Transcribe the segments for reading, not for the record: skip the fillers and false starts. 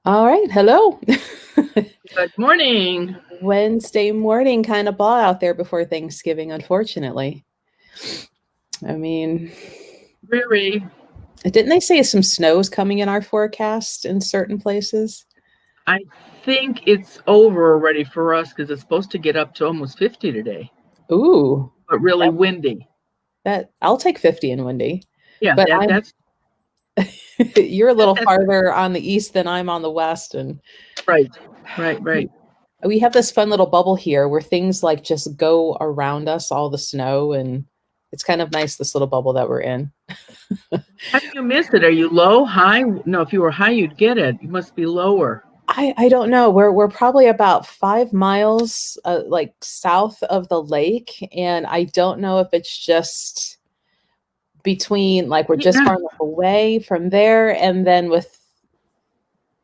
All right. Hello. Good morning. Wednesday morning kind of ball out there before Thanksgiving, unfortunately. I mean, Riri, didn't they say some snow is coming in our forecast in certain places? I think it's over already for us because it's supposed to get up to almost 50 today, Ooh, but really that, windy. that I'll take 50 and windy. Yeah, But that's you're a little that's farther on the east than I'm on the west, and right, right. we have this fun little bubble here where things like just go around us, all the snow, and it's kind of nice, this little bubble that we're in. How do you miss it? Are you low, high? No, if you were high, you'd get it. You must be lower. I don't know. We're probably about 5 miles like south of the lake, and I don't know if it's just between like we're just Yeah, far enough away from there, and then with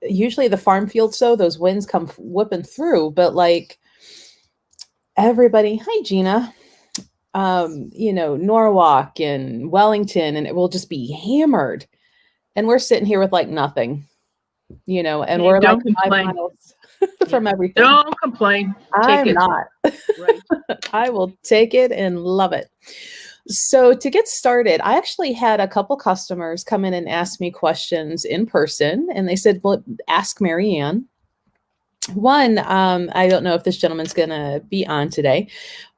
usually the farm fields, so those winds come whipping through. But like everybody, hi Gina, Norwalk and Wellington, and it will just be hammered, and we're sitting here with like nothing, and hey, we're like don't 5 miles complain. Yeah, from everything. don't complain. Take I'm it. not. Right. I will take it and love it. So, to get started, I actually had a couple customers come in and ask me questions in person, and they said, well, ask Marianne. One, I don't know if this gentleman's going to be on today,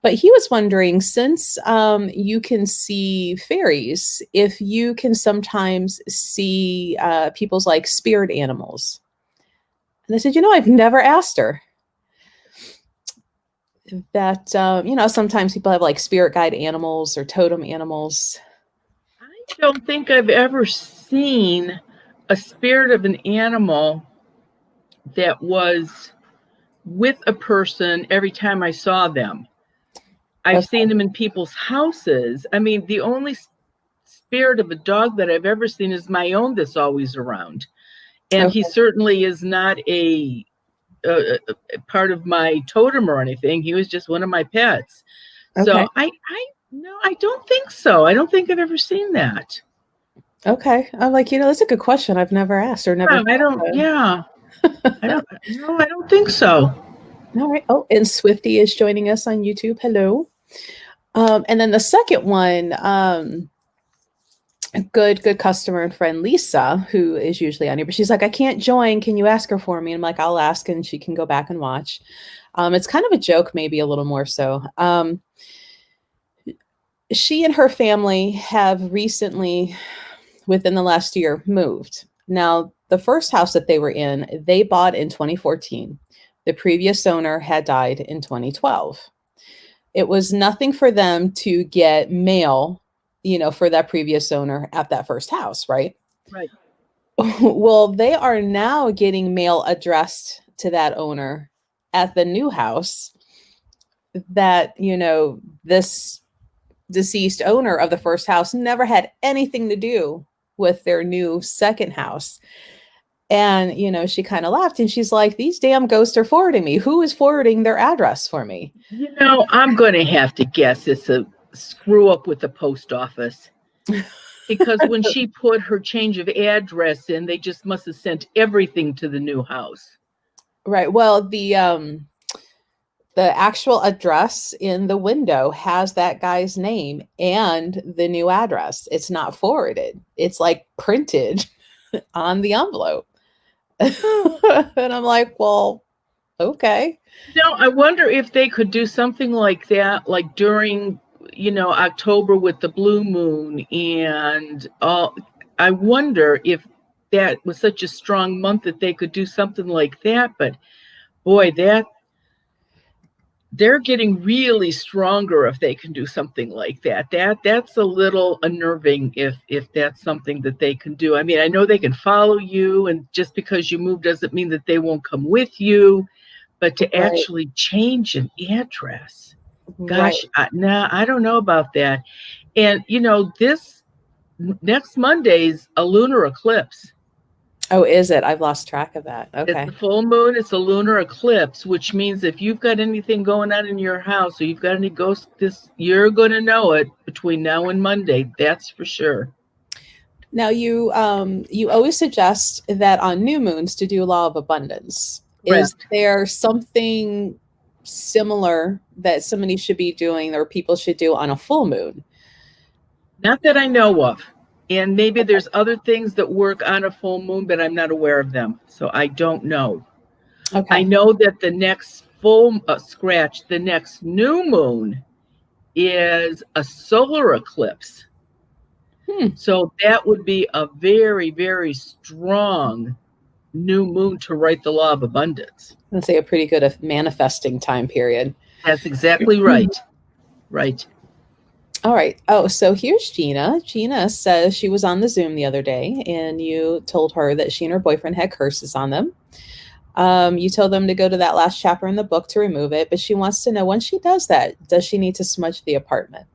but he was wondering, since you can see fairies, if you can sometimes see people's like spirit animals. And I said, I've never asked her that. Sometimes people have like spirit guide animals or totem animals. I don't think I've ever seen a spirit of an animal that was with a person every time I saw them. I've Okay. seen them in people's houses. I mean, the only spirit of a dog that I've ever seen is my own that's always around. And he Okay. certainly is not a part of my totem or anything. He was just one of my pets. Okay. So no, I don't think so. I don't think I've ever seen that. Okay. I'm like, that's a good question. I've never asked or never Yeah, I thought don't, of. yeah, I don't, no, I don't think so. All right. Oh, and Swifty is joining us on YouTube. Hello. And then the second one, good customer and friend Lisa, who is usually on here, but she's like, I can't join. Can you ask her for me? And I'm like, I'll ask, and she can go back and watch. It's kind of a joke, maybe a little more so. She and her family have recently, within the last year, moved. Now, the first house that they were in, they bought in 2014. The previous owner had died in 2012. It was nothing for them to get mail, for that previous owner at that first house, right? Right. Well, they are now getting mail addressed to that owner at the new house that, this deceased owner of the first house never had anything to do with their new second house. And, she kind of laughed and she's like, these damn ghosts are forwarding me. Who is forwarding their address for me? I'm going to have to guess it's a screw up with the post office. Because when she put her change of address in, they just must have sent everything to the new house. Right. Well, the actual address in the window has that guy's name and the new address. It's not forwarded. It's like printed on the envelope. And I'm like, well, okay. I wonder if they could do something like that, like during, October with the blue moon and all. I wonder if that was such a strong month that they could do something like that. But boy, they're getting really stronger if they can do something like that. That's a little unnerving if that's something that they can do. I mean, I know they can follow you, and just because you move doesn't mean that they won't come with you. But to Right. actually change an address, Right. gosh, I don't know about that. And this next Monday's a lunar eclipse. Oh, is it? I've lost track of that. Okay. It's a full moon. It's a lunar eclipse, which means if you've got anything going on in your house or you've got any ghosts, you're going to know it between now and Monday. That's for sure. Now you always suggest that on new moons to do law of abundance. Correct. Is there something similar that somebody should be doing or people should do on a full moon? Not that I know of. And maybe there's other things that work on a full moon, but I'm not aware of them. So I don't know. Okay. I know that the next the next new moon is a solar eclipse. So that would be a very, very strong new moon to write the law of abundance. Let's say a pretty good manifesting time period. That's exactly right. Right. All right. Oh, so here's Gina. Gina says she was on the Zoom the other day and you told her that she and her boyfriend had curses on them. You told them to go to that last chapter in the book to remove it, but she wants to know when she does that, does she need to smudge the apartment?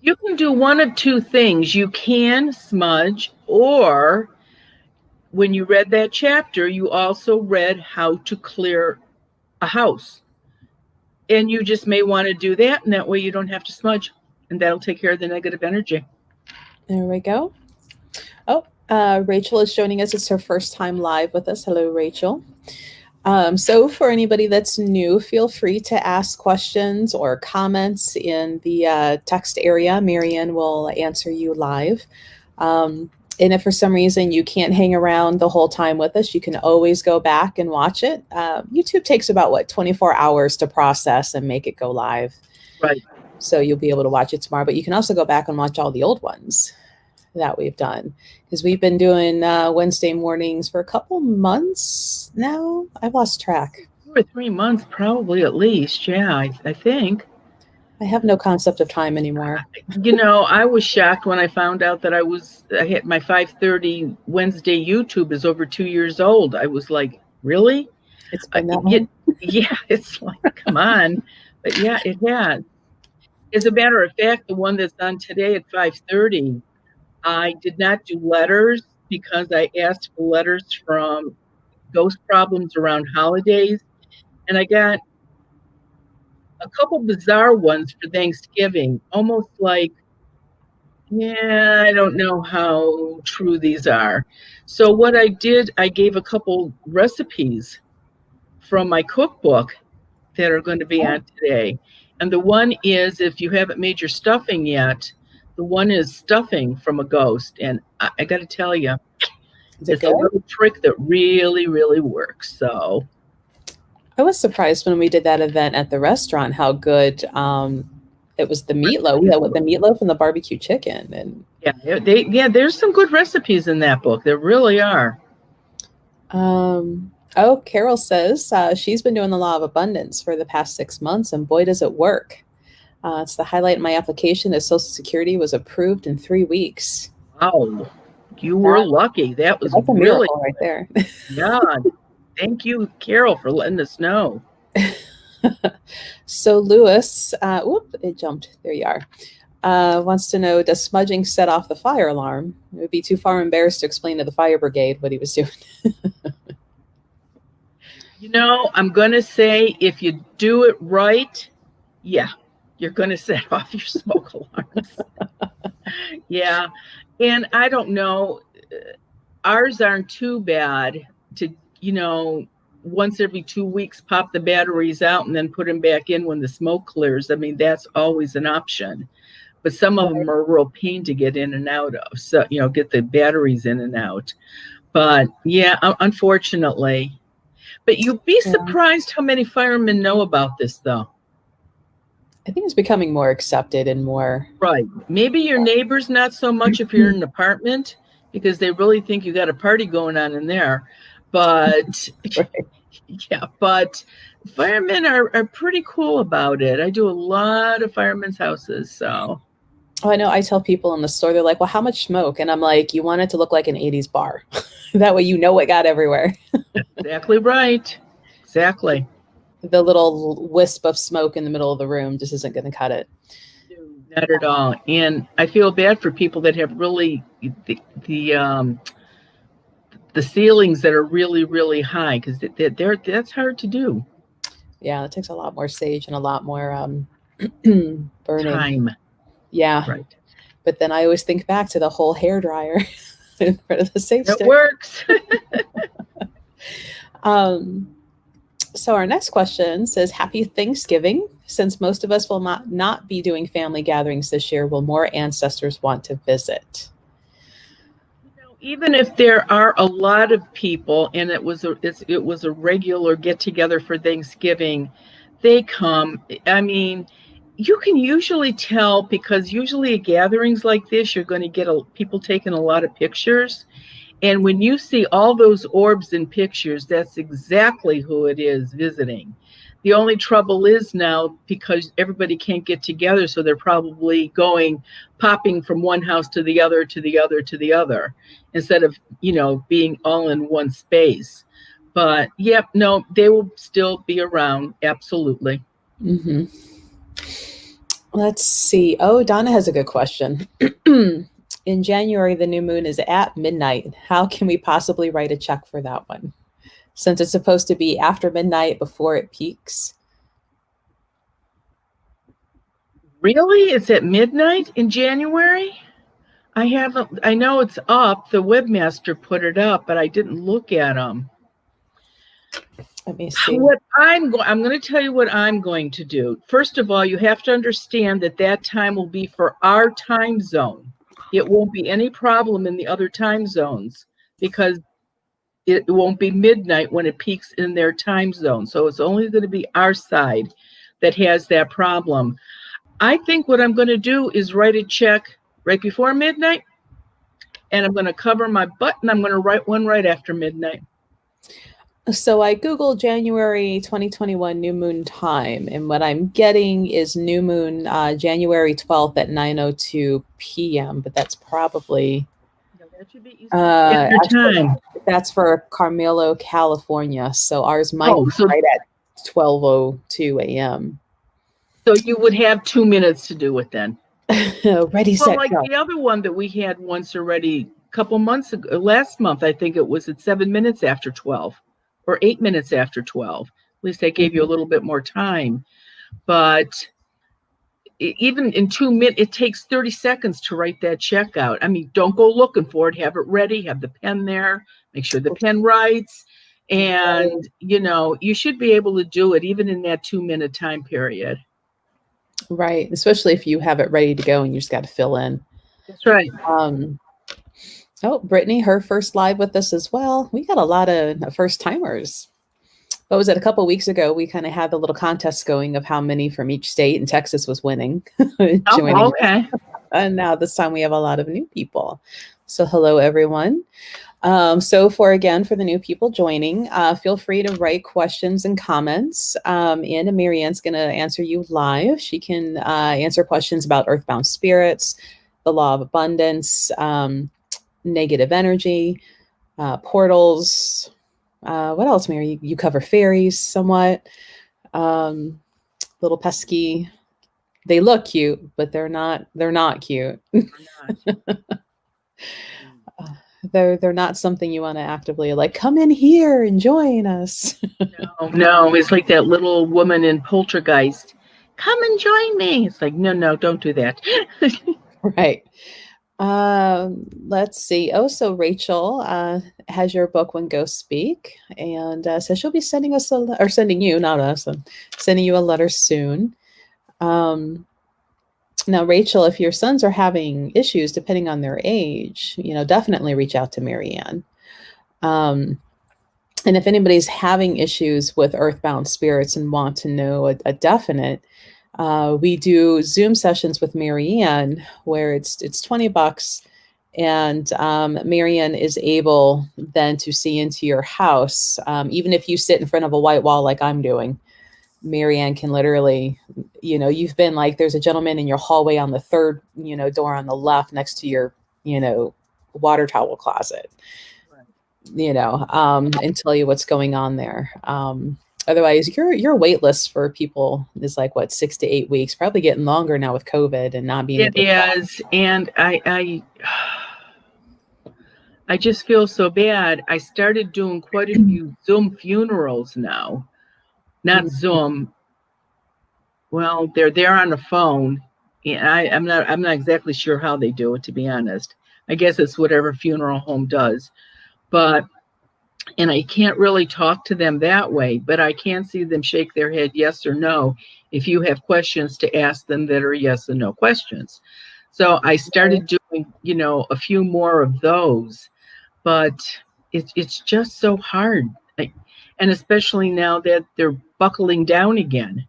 You can do one of two things. You can smudge, or when you read that chapter, you also read how to clear a house. And you just may want to do that, and that way you don't have to smudge, and that'll take care of the negative energy. There we go. Oh, Rachel is joining us. It's her first time live with us. Hello, Rachel. So for anybody that's new, feel free to ask questions or comments in the text area. Marianne will answer you live. And if for some reason you can't hang around the whole time with us, you can always go back and watch it. YouTube takes about, 24 hours to process and make it go live. Right. So you'll be able to watch it tomorrow, but you can also go back and watch all the old ones that we've done, because we've been doing Wednesday mornings for a couple months now. I've lost track. 2 or 3 months, probably at least. Yeah, I think. I have no concept of time anymore. I was shocked when I found out that I hit my 5:30 Wednesday YouTube is over 2 years old. I was like, really? It's been that long? Yeah, it's like, come on. But yeah, it had. As a matter of fact, the one that's on today at 5:30, I did not do letters because I asked for letters from ghost problems around holidays. And I got a couple bizarre ones for Thanksgiving, almost like, yeah, I don't know how true these are. So what I did, I gave a couple recipes from my cookbook that are going to be on today. And the one is, if you haven't made your stuffing yet, the one is stuffing from a ghost. And I got to tell you, it's a little trick that really, really works. So I was surprised when we did that event at the restaurant how good it was. The meatloaf, the meatloaf and the barbecue chicken. And there's some good recipes in that book. There really are. Oh, Carol says she's been doing the law of abundance for the past 6 months, and boy, does it work. It's the highlight in my application that Social Security was approved in 3 weeks. Wow, you were lucky. That's a really miracle right there. Yeah, thank you, Carol, for letting us know. So Lewis, it jumped. There you are. Wants to know, does smudging set off the fire alarm? It would be too far embarrassed to explain to the fire brigade what he was doing. I'm going to say if you do it right, yeah, you're going to set off your smoke alarms. Yeah. And I don't know, ours aren't too bad to, once every 2 weeks, pop the batteries out and then put them back in when the smoke clears. I mean, that's always an option. But some of them are a real pain to get in and out of. So, get the batteries in and out. But yeah, unfortunately. But you'd be surprised how many firemen know about this, though. I think it's becoming more accepted and more. Right. Maybe your neighbors, not so much if you're in an apartment, because they really think you got a party going on in there. But yeah, but firemen are pretty cool about it. I do a lot of firemen's houses, so. Oh, I know. I tell people in the store, they're like, well, how much smoke? And I'm like, you want it to look like an 80s bar. That way it got everywhere. Exactly right. Exactly. The little wisp of smoke in the middle of the room just isn't going to cut it. Not at all. And I feel bad for people that have really the the ceilings that are really, really high, because that's hard to do. Yeah, it takes a lot more sage and a lot more burning Time. Yeah, right. But then I always think back to the whole hair dryer in front of the sage It stick. works. So our next question says, Happy Thanksgiving. Since most of us will not be doing family gatherings this year, will more ancestors want to visit? Even if there are a lot of people and it was a regular get together for Thanksgiving, they come. I mean, you can usually tell, because usually at gatherings like this, you're going to get people taking a lot of pictures. And when you see all those orbs in pictures, that's exactly who it is visiting. The only trouble is now, because everybody can't get together, so they're probably popping from one house to the other, to the other, to the other, instead of, being all in one space. But yep, no, they will still be around. Absolutely. Mm-hmm. Let's see. Oh, Donna has a good question. In January, the new moon is at midnight. How can we possibly write a check for that one? Since it's supposed to be after midnight before it peaks. Really? It's at midnight in January? I know it's up. The webmaster put it up, but I didn't look at them. Let me see. I'm going to tell you what I'm going to do. First of all, you have to understand that time will be for our time zone. It won't be any problem in the other time zones, because it won't be midnight when it peaks in their time zone. So it's only going to be our side that has that problem. I think what I'm going to do is write a check right before midnight, and I'm going to cover my butt, and I'm going to write one right after midnight. So I Googled January 2021 new moon time, and what I'm getting is new moon January 12th at 9:02 p.m., but that's probably that should be Eastern time. That's for Carmelo, California. So ours might be right at 12:02 a.m. So you would have 2 minutes to do it then. Ready, set, go. The other one that we had once already, a couple months ago, last month, I think it was at 7 minutes after 12 or 8 minutes after 12. At least they gave you a little bit more time. But even in 2 minutes, it takes 30 seconds to write that check out. I mean, don't go looking for it. Have it ready. Have the pen there. Make sure the pen writes. And, you should be able to do it even in that 2 minute time period. Right. Especially if you have it ready to go and you just got to fill in. That's right. Brittany, her first live with us as well. We got a lot of first timers. What was it? A couple of weeks ago, we kind of had the little contest going of how many from each state, and Texas was winning. Okay. And now this time we have a lot of new people. So hello, everyone. So for the new people joining, feel free to write questions and comments. And Marianne's going to answer you live. She can answer questions about earthbound spirits, the law of abundance, negative energy, portals. What else, Mary? You cover fairies somewhat. Little pesky. They look cute, but they're not cute. They're not something you want to actively come in here and join us. No, it's like that little woman in Poltergeist. Come and join me. It's like, no, don't do that. Right. Let's see. So Rachel has your book When Ghosts Speak, and so she'll be sending us sending you, not us, sending you a letter soon. Now, Rachel, if your sons are having issues, depending on their age, definitely reach out to Marianne. And if anybody's having issues with earthbound spirits and want to know a definite, we do Zoom sessions with Marianne where it's $20, and Marianne is able then to see into your house. Even if you sit in front of a white wall like I'm doing, Marianne can literally, you've been there's a gentleman in your hallway on the third, door on the left next to your, water towel closet, and tell you what's going on there. Otherwise, your wait list for people is 6 to 8 weeks, probably getting longer now with COVID and not being able to. It is. And I just feel so bad. I started doing quite a few Zoom funerals now. Not Zoom. Well, they're there on the phone. And I'm not exactly sure how they do it, to be honest. I guess it's whatever funeral home does. But and I can't really talk to them that way, but I can see them shake their head yes or no if you have questions to ask them that are yes and no questions. So I started doing, a few more of those, but it's just so hard. And especially now that they're buckling down again.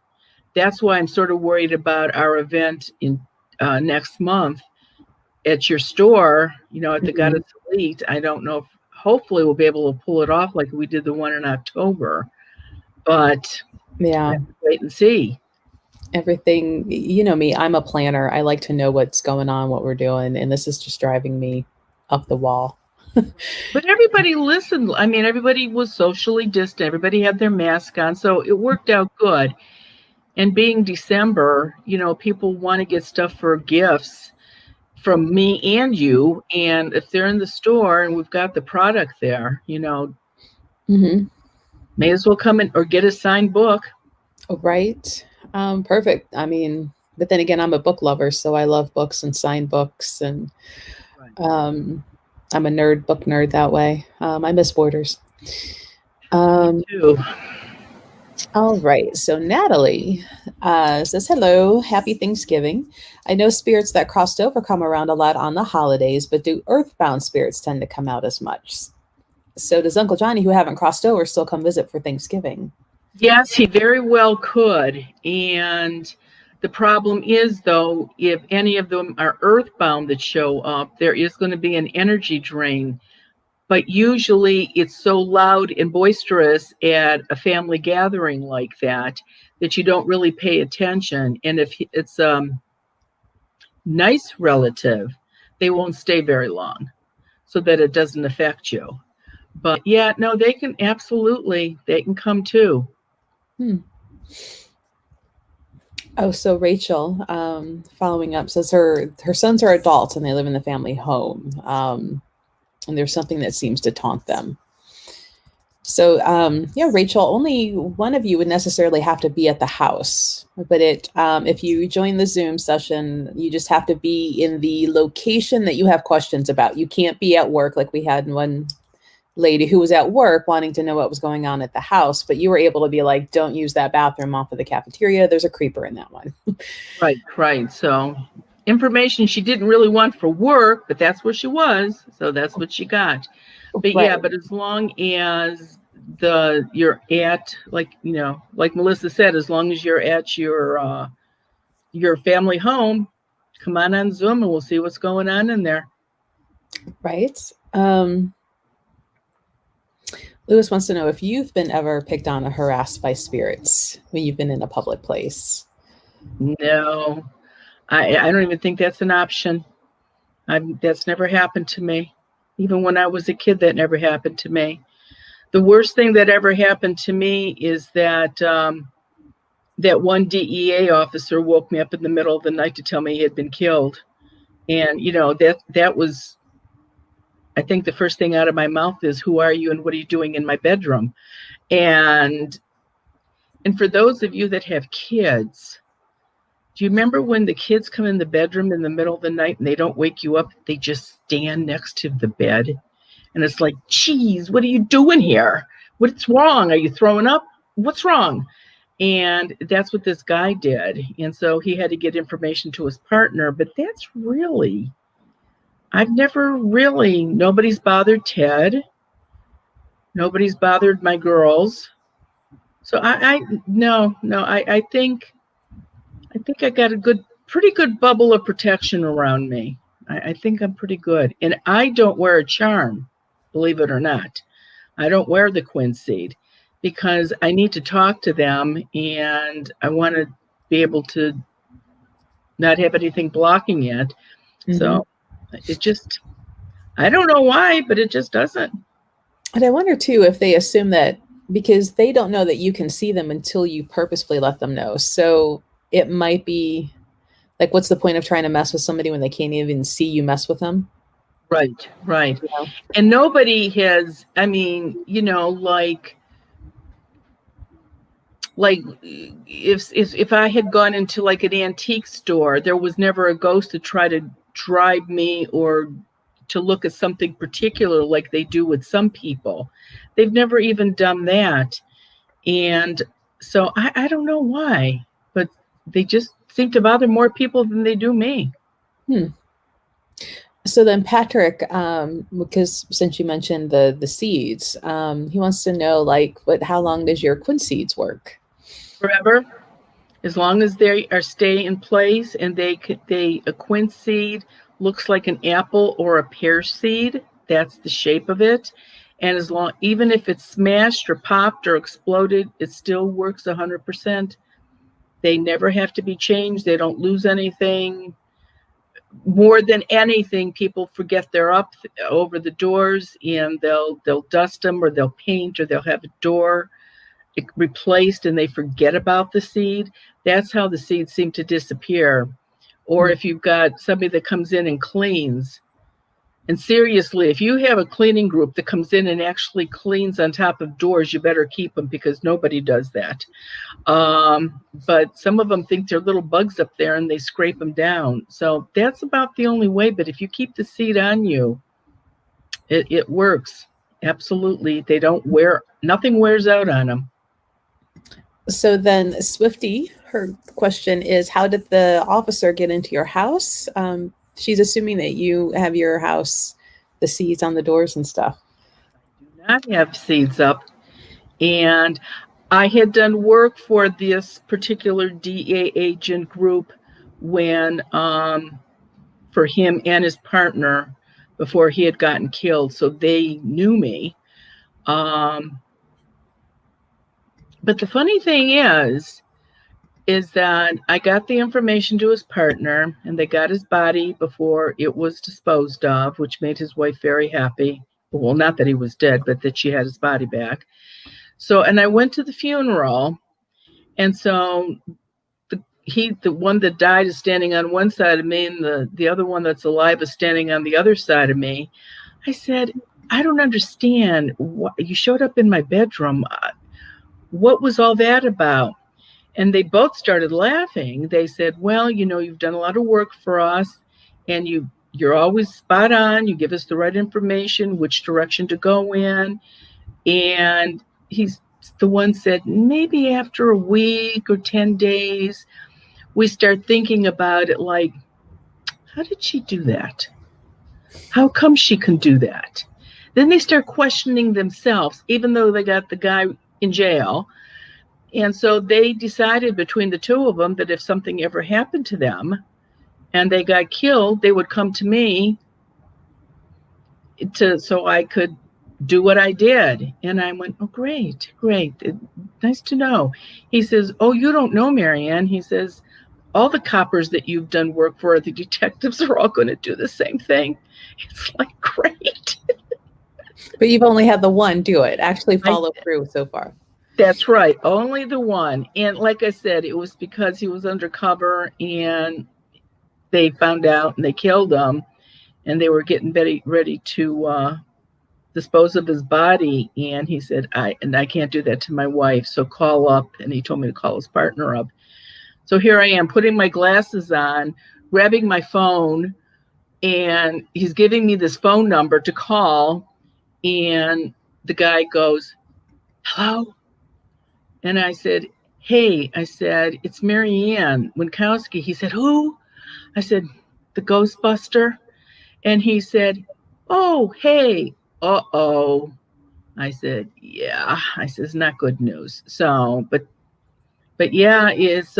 That's why I'm sort of worried about our event in next month at your store, at the Goddess Elite. I don't know if hopefully we'll be able to pull it off like we did the one in October, but yeah, wait and see. Everything, me, I'm a planner. I like to know what's going on, what we're doing, and this is just driving me up the wall. But everybody listened. I mean, everybody was socially distant. Everybody had their mask on, so it worked out good. And being December, people want to get stuff for gifts from me and you. And if they're in the store and we've got the product there, may as well come in or get a signed book. Right. Perfect. I mean, but then again, I'm a book lover, so I love books and signed books, and I'm a book nerd that way. I miss Borders. Me too. All right. So Natalie says, hello, happy Thanksgiving. I know spirits that crossed over come around a lot on the holidays, but do earthbound spirits tend to come out as much? So does Uncle Johnny, who haven't crossed over, still come visit for Thanksgiving? Yes, he very well could. And the problem is, though, if any of them are earthbound that show up, there is going to be an energy drain. But usually it's so loud and boisterous at a family gathering like that you don't really pay attention. And if it's a nice relative, they won't stay very long so that it doesn't affect you. But yeah, no, they can come too. Oh, so Rachel, following up, says her sons are adults and they live in the family home. And there's something that seems to taunt them. So, Rachel, only one of you would necessarily have to be at the house, but if you join the Zoom session, you just have to be in the location that you have questions about. You can't be at work, like we had one lady who was at work wanting to know what was going on at the house, but you were able to be like, don't use that bathroom off of the cafeteria. There's a creeper in that one. Right. So information she didn't really want for work, but that's where she was. So that's what she got. But right. Yeah, but as long as you're at, like Melissa said, as long as you're at your family home, come on Zoom and we'll see what's going on in there. Right. Lewis wants to know if you've been ever picked on or harassed by spirits when you've been in a public place. No, I don't even think that's an option. That's never happened to me. Even when I was a kid, that never happened to me. The worst thing that ever happened to me is that that one DEA officer woke me up in the middle of the night to tell me he had been killed. And, that was, I think the first thing out of my mouth is, who are you and what are you doing in my bedroom? And for those of you that have kids, do you remember when the kids come in the bedroom in the middle of the night and they don't wake you up? They just stand next to the bed. And it's like, geez, what are you doing here? What's wrong? Are you throwing up? What's wrong? And that's what this guy did. And so he had to get information to his partner. But that's really, nobody's bothered Ted. Nobody's bothered my girls. So I think I got a pretty good bubble of protection around me. I think I'm pretty good. And I don't wear a charm, believe it or not. I don't wear the quinseed because I need to talk to them and I want to be able to not have anything blocking it. Mm-hmm. So it just, I don't know why, but it just doesn't. And I wonder too, if they assume that because they don't know that you can see them until you purposefully let them know. So it might be like, what's the point of trying to mess with somebody when they can't even see you mess with them? Right, right. You know? And nobody has, I mean, you know, like if I had gone into like an antique store, there was never a ghost to try to drive me or to look at something particular like they do with some people. They've never even done that. And so I don't know why, but they just seem to bother more people than they do me. So then Patrick, because since you mentioned the seeds, he wants to know like how long does your quince seeds work? Forever, as long as they are stay in place, and they a quince seed looks like an apple or a pear seed. That's the shape of it. And as long, even if it's smashed or popped or exploded, it still works 100%. They never have to be changed. They don't lose anything. More than anything, people forget they're up over the doors, and they'll dust them, or they'll paint, or they'll have a door replaced, and they forget about the seed. That's how the seeds seem to disappear. Or if you've got somebody that comes in and cleans, and seriously, if you have a cleaning group that comes in and actually cleans on top of doors, you better keep them, because nobody does that. But some of them think they're little bugs up there, and they scrape them down. So that's about the only way. But if you keep the seed on you, it works. Absolutely. They don't wear, nothing wears out on them. So then Swifty, her question is, how did the officer get into your house? She's assuming that you have your house, the seeds on the doors and stuff. I do not have seeds up. And I had done work for this particular DA agent group when, for him and his partner, before he had gotten killed. So they knew me. But the funny thing is that I got the information to his partner, and they got his body before it was disposed of, which made his wife very happy. Well, not that he was dead, but that she had his body back. So, and I went to the funeral, and so the one that died is standing on one side of me, and the other one that's alive is standing on the other side of me. I said, I don't understand. What, you showed up in my bedroom. What was all that about? And they both started laughing. They said, well, you know, you've done a lot of work for us, and you're always spot on. You give us the right information, which direction to go in. And he's the one said, maybe after a week or 10 days, we start thinking about it like, how did she do that? How come she can do that? Then they start questioning themselves, even though they got the guy in jail. And so they decided between the two of them that if something ever happened to them and they got killed, they would come to me so I could do what I did. And I went, oh, great. Nice to know. He says, oh, you don't know, Marianne. He says, all the coppers that you've done work for, the detectives, are all going to do the same thing. It's like, great. But you've only had the one do it, actually follow through so far. That's right. Only the one. And like I said, it was because he was undercover, and they found out and they killed him, and they were getting ready to dispose of his body. And he said, I can't do that to my wife. So call up. And he told me to call his partner up. So here I am putting my glasses on, grabbing my phone, and he's giving me this phone number to call. And the guy goes, hello? And I said, hey, it's Marianne Winkowski. He said, who? I said, the Ghostbuster. And he said, oh, hey, uh-oh. I said, yeah. I says, not good news. So, but yeah, it's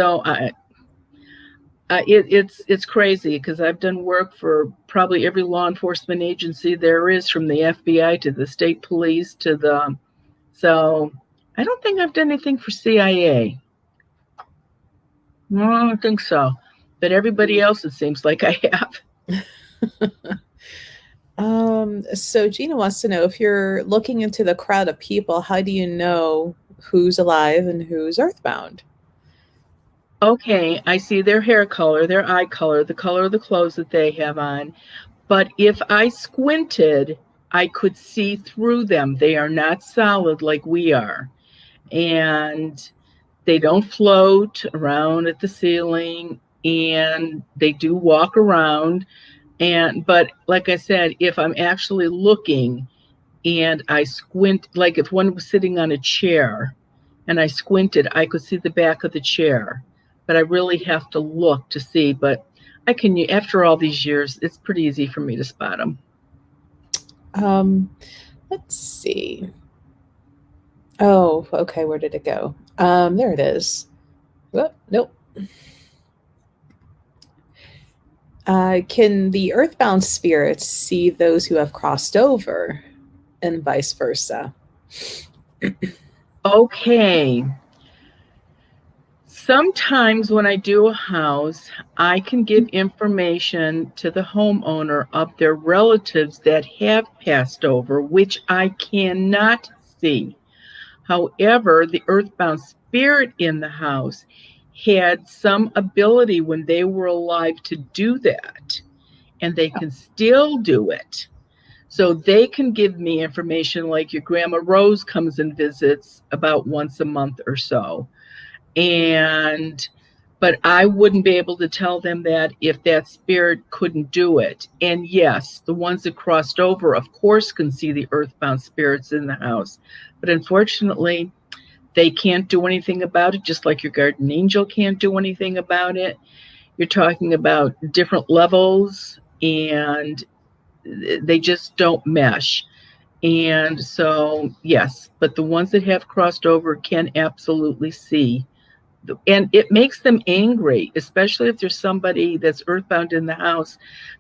crazy, because I've done work for probably every law enforcement agency there is, from the FBI to the state police so I don't think I've done anything for CIA. No, I don't think so. But everybody else, it seems like I have. So Gina wants to know, if you're looking into the crowd of people, how do you know who's alive and who's earthbound? Okay, I see their hair color, their eye color, the color of the clothes that they have on. But if I squinted, I could see through them. They are not solid like we are. And they don't float around at the ceiling, and they do walk around. But like I said, if I'm actually looking and I squint, like if one was sitting on a chair and I squinted, I could see the back of the chair. But I really have to look to see. But I can, after all these years, it's pretty easy for me to spot them. Let's see. Oh, okay. Where did it go? There it is. Whoop, nope. Can the earthbound spirits see those who have crossed over, and vice versa? Okay. Sometimes when I do a house, I can give information to the homeowner of their relatives that have passed over, which I cannot see. However, the earthbound spirit in the house had some ability when they were alive to do that, and they can still do it. So they can give me information like your Grandma Rose comes and visits about once a month or so. But I wouldn't be able to tell them that if that spirit couldn't do it. And yes, the ones that crossed over, of course, can see the earthbound spirits in the house. But unfortunately, they can't do anything about it, just like your guardian angel can't do anything about it. You're talking about different levels, and they just don't mesh. And so, yes, but the ones that have crossed over can absolutely see. And it makes them angry, especially if there's somebody that's earthbound in the house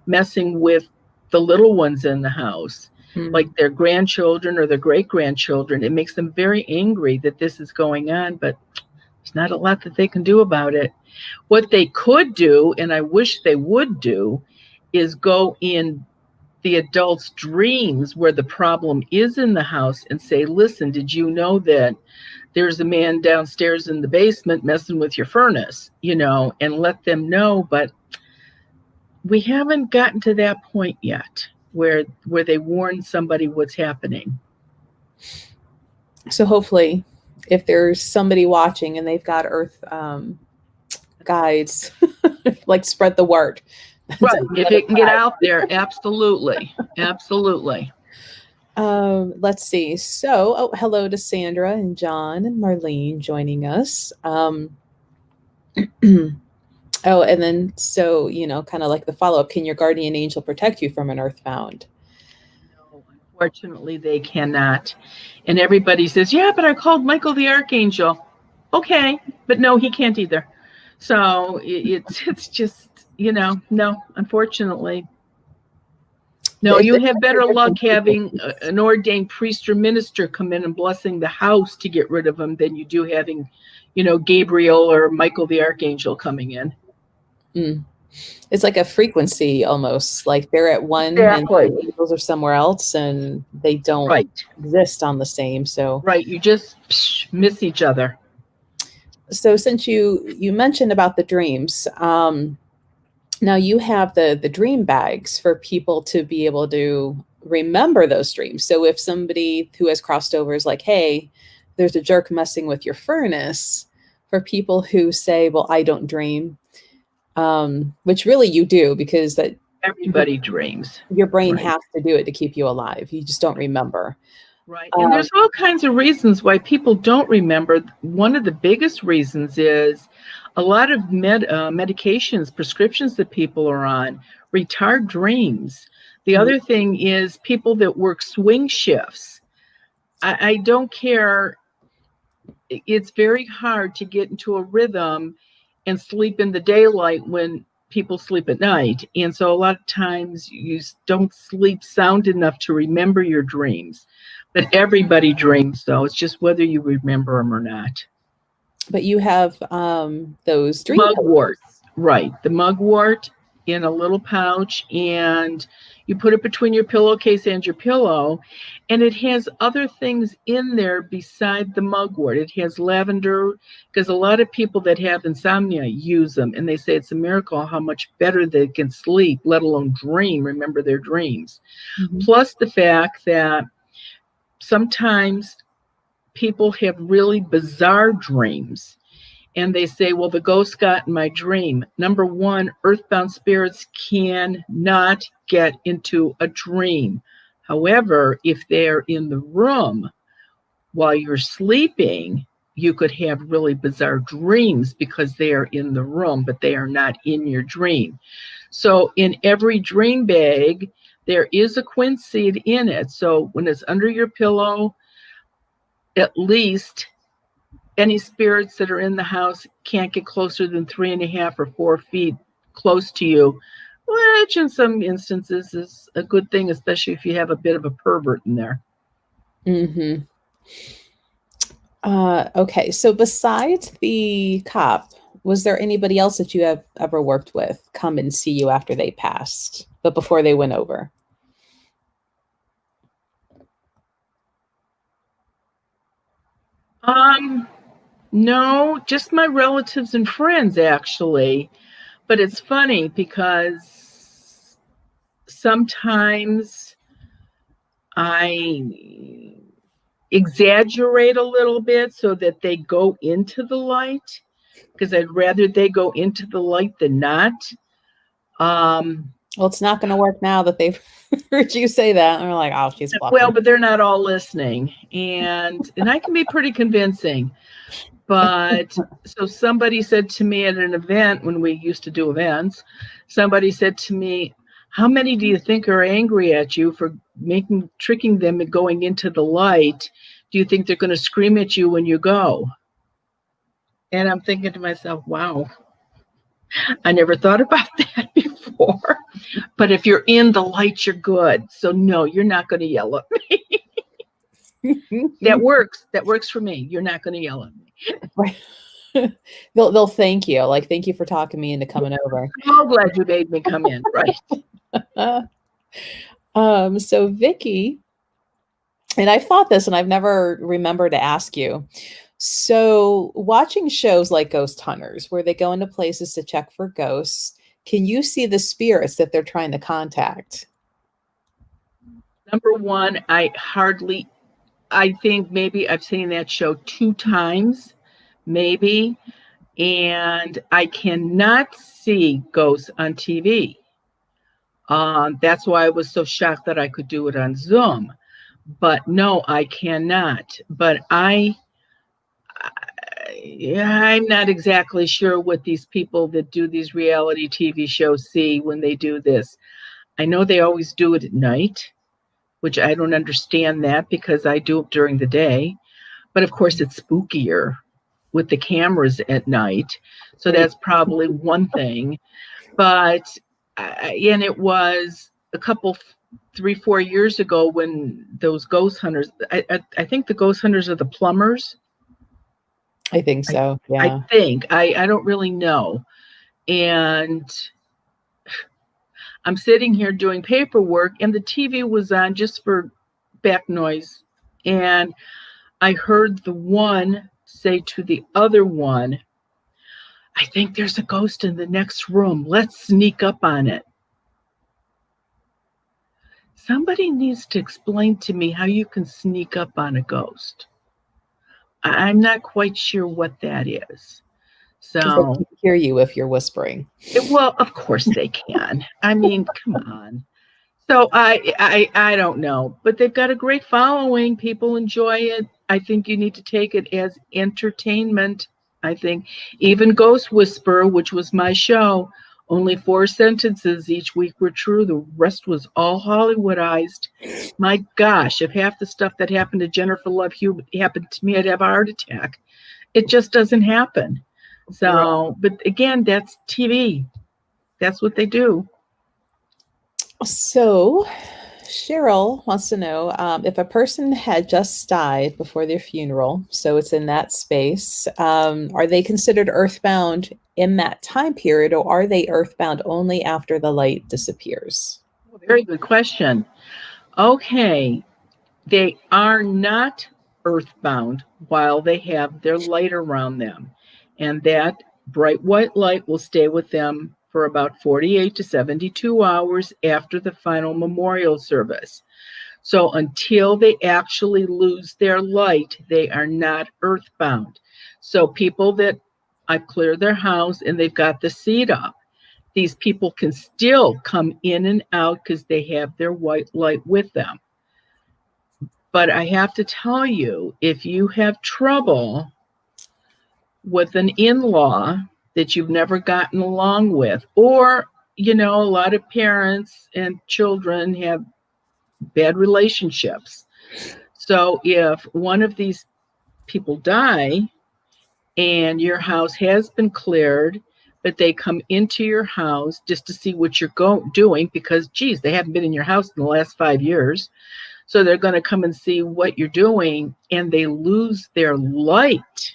messing with the little ones in the house, like their grandchildren or their great-grandchildren. It makes them very angry that this is going on, but there's not a lot that they can do about it. What they could do, and I wish they would do, is go in the adults' dreams where the problem is in the house and say, listen, did you know that there's a man downstairs in the basement messing with your furnace, and let them know. But we haven't gotten to that point yet where they warn somebody what's happening. So hopefully, if there's somebody watching and they've got earth guides, like spread the word. Right. If it can get out there, absolutely. Absolutely. Let's see. So, hello to Sandra and John and Marlene joining us. And then, so, kind of like the follow-up, can your guardian angel protect you from an earthbound? No, unfortunately, they cannot. And everybody says, yeah, but I called Michael the Archangel. Okay, but no, he can't either. So it's just, no, unfortunately. No, you have better luck having an ordained priest or minister come in and blessing the house to get rid of them than you do having, Gabriel or Michael the Archangel coming in. It's like a frequency almost, like they're at one and the angels are somewhere else and they don't exist on the same. So right, you just miss each other. So since you mentioned about the dreams, now you have the dream bags for people to be able to remember those dreams. So if somebody who has crossed over is like, hey, there's a jerk messing with your furnace, for people who say, well, I don't dream, which really you do, because that everybody dreams. Your brain has to do it to keep you alive. You just don't remember. Right. And there's all kinds of reasons why people don't remember. One of the biggest reasons is a lot of medications, prescriptions that people are on retard dreams. The other thing is people that work swing shifts. I don't care. It's very hard to get into a rhythm and sleep in the daylight when people sleep at night. And so a lot of times you don't sleep sound enough to remember your dreams. But everybody dreams, though. It's just whether you remember them or not. But you have those dream mugwort, right? The mugwort in a little pouch, and you put it between your pillowcase and your pillow, and it has other things in there beside the mugwort. It has lavender, because a lot of people that have insomnia use them, and they say it's a miracle how much better they can sleep, let alone remember their dreams. Mhm. Plus the fact that sometimes people have really bizarre dreams. And they say, well, the ghost got in my dream. Number one, earthbound spirits cannot get into a dream. However, if they're in the room while you're sleeping, you could have really bizarre dreams because they are in the room, but they are not in your dream. So in every dream bag, there is a quince seed in it. So when it's under your pillow, at least any spirits that are in the house can't get closer than 3.5 or 4 feet close to you, which in some instances is a good thing, especially if you have a bit of a pervert in there. Mm-hmm. Okay, so besides the cop, was there anybody else that you have ever worked with come and see you after they passed, but before they went over? No, just my relatives and friends, actually. But it's funny because sometimes I exaggerate a little bit so that they go into the light, because I'd rather they go into the light than not. Well, it's not going to work now that they've heard you say that. And they're like, oh, she's bluffing. Well, but they're not all listening. And I can be pretty convincing. But so somebody said to me at an event, when we used to do events, somebody said to me, how many do you think are angry at you for tricking them and going into the light? Do you think they're going to scream at you when you go? And I'm thinking to myself, wow, I never thought about that before. But if you're in the light, you're good. So no, you're not going to yell at me. That works. That works for me. You're not going to yell at me. Right. They'll thank you. Like, thank you for talking me into coming over. I'm so glad you made me come in. Right. So Vicki, and I've thought this and I've never remembered to ask you. So watching shows like Ghost Hunters, where they go into places to check for ghosts, can you see the spirits that they're trying to contact? Number one, I think maybe I've seen that show 2 times, maybe, and I cannot see ghosts on TV. That's why I was so shocked that I could do it on Zoom. But no, I cannot. But I'm not exactly sure what these people that do these reality TV shows see when they do this. I know they always do it at night, which I don't understand that because I do it during the day. But of course, it's spookier with the cameras at night. So that's probably one thing. But, and it was a couple, 3-4 years ago when those ghost hunters, I think the ghost hunters are the plumbers. I think so. Yeah. I think. I don't really know. And I'm sitting here doing paperwork and the TV was on just for back noise. And I heard the one say to the other one, I think there's a ghost in the next room. Let's sneak up on it. Somebody needs to explain to me how you can sneak up on a ghost. I'm not quite sure what that is. So they can hear you if you're whispering. Well, of course they can. I mean, come on. So I don't know, but they've got a great following. People enjoy it. I think you need to take it as entertainment. I think even Ghost Whisperer, which was my show, only 4 sentences each week were true. The rest was all Hollywoodized. My gosh, if half the stuff that happened to Jennifer Love Hewitt happened to me, I'd have a heart attack. It just doesn't happen. So, but again, that's TV. That's what they do. So, Cheryl wants to know if a person had just died before their funeral, so it's in that space, are they considered earthbound in that time period, or are they earthbound only after the light disappears? Very good question. Okay, they are not earthbound while they have their light around them. And that bright white light will stay with them for about 48 to 72 hours after the final memorial service. So until they actually lose their light, they are not earthbound. So people that I've cleared their house and they've got the seed up, these people can still come in and out because they have their white light with them. But I have to tell you, if you have trouble with an in-law that you've never gotten along with, or, a lot of parents and children have bad relationships. So if one of these people die and your house has been cleared, but they come into your house just to see what you're doing because, geez, they haven't been in your house in the last 5 years. So they're going to come and see what you're doing, and they lose their light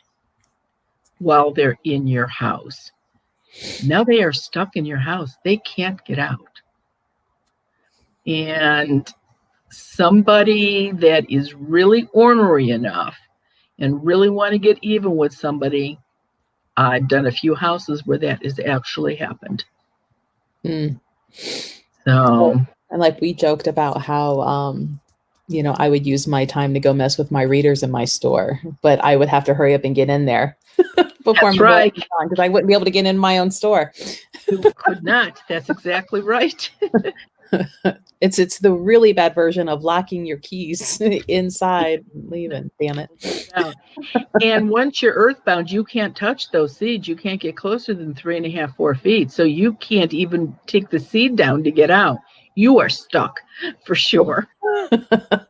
while they're in your house. Now they are stuck in your house. They can't get out. And somebody that is really ornery enough and really want to get even with somebody, I've done a few houses where that has actually happened. So, and like we joked about how I would use my time to go mess with my readers in my store, but I would have to hurry up and get in there before that's right, because I wouldn't be able to get in my own store. You could not. That's exactly right. It's the really bad version of locking your keys inside and leaving. Damn it. Yeah. And once you're earthbound, you can't touch those seeds. You can't get closer than 3.5, 4 feet. So you can't even take the seed down to get out. You are stuck for sure.